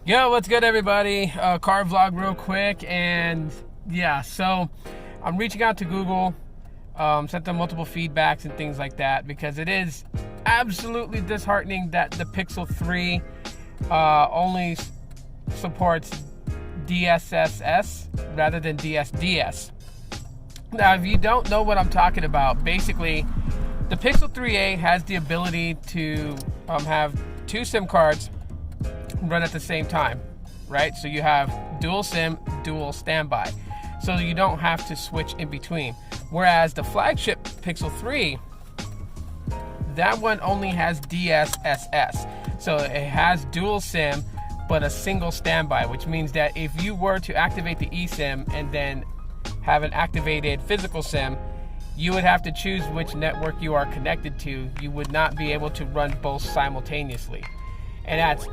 Yo, what's good, everybody? Car vlog real quick. And yeah, so I'm reaching out to Google, sent them multiple feedbacks and things like that, because it is absolutely disheartening that the Pixel 3 only supports DSSS rather than DSDS. Now, if you don't know what I'm talking about, basically the Pixel 3a has the ability to have two SIM cards run at the same time, right? So you have dual SIM, dual standby, so you don't have to switch in between. Whereas the flagship Pixel 3, that one only has DSSS, so it has dual SIM but a single standby, which means that if you were to activate the eSIM and then have an activated physical SIM, you would have to choose which network you are connected to. You would not be able to run both simultaneously, and that's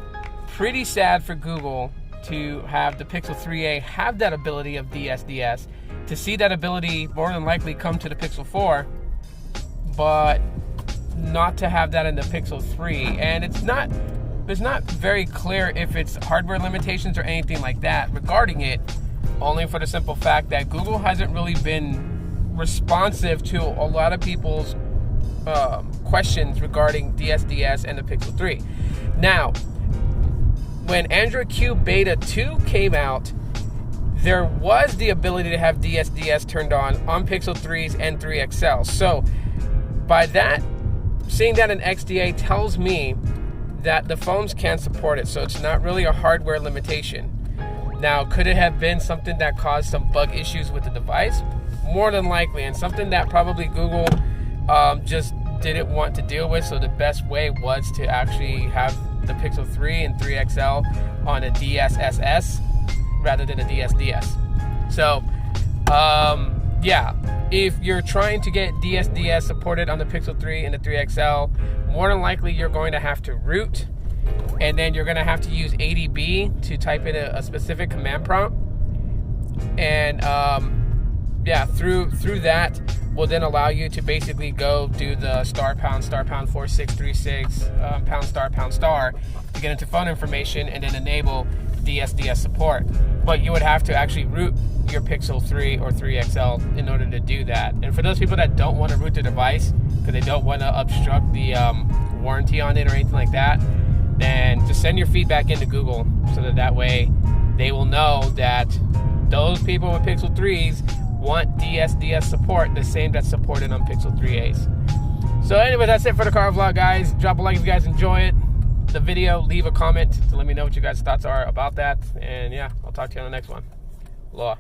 pretty sad for Google to have the Pixel 3a have that ability of DSDS, to see that ability more than likely come to the Pixel 4, but not to have that in the Pixel 3. And it's not very clear if it's hardware limitations or anything like that regarding it, only for the simple fact that Google hasn't really been responsive to a lot of people's questions regarding DSDS and the Pixel 3. Now, when Android Q Beta 2 came out, there was the ability to have DSDS turned on Pixel 3s and 3 XL. So by that, seeing that in XDA tells me that the phones can support it. So it's not really a hardware limitation. Now, could it have been something that caused some bug issues with the device? More than likely, and something that probably Google just didn't want to deal with. So the best way was to actually have the Pixel 3 and 3 XL on a DSSS rather than a DSDS. So yeah, if you're trying to get DSDS supported on the Pixel 3 and the 3 XL, more than likely you're going to have to root, and then you're going to have to use ADB to type in a specific command prompt, and yeah, through that will then allow you to basically go do the *#* 4636 #* to get into phone information and then enable DSDS support. But you would have to actually root your Pixel 3 or 3 XL in order to do that. And for those people that don't want to root the device because they don't want to obstruct the warranty on it or anything like that, then just send your feedback into Google, so that way they will know that those people with Pixel 3s want DSDS support, the same that's supported on Pixel 3as. So anyway, that's it for the car vlog, guys. Drop a like if you guys enjoy it, the video. Leave a comment to let me know what you guys' thoughts are about that. And yeah, I'll talk to you on the next one. Aloha.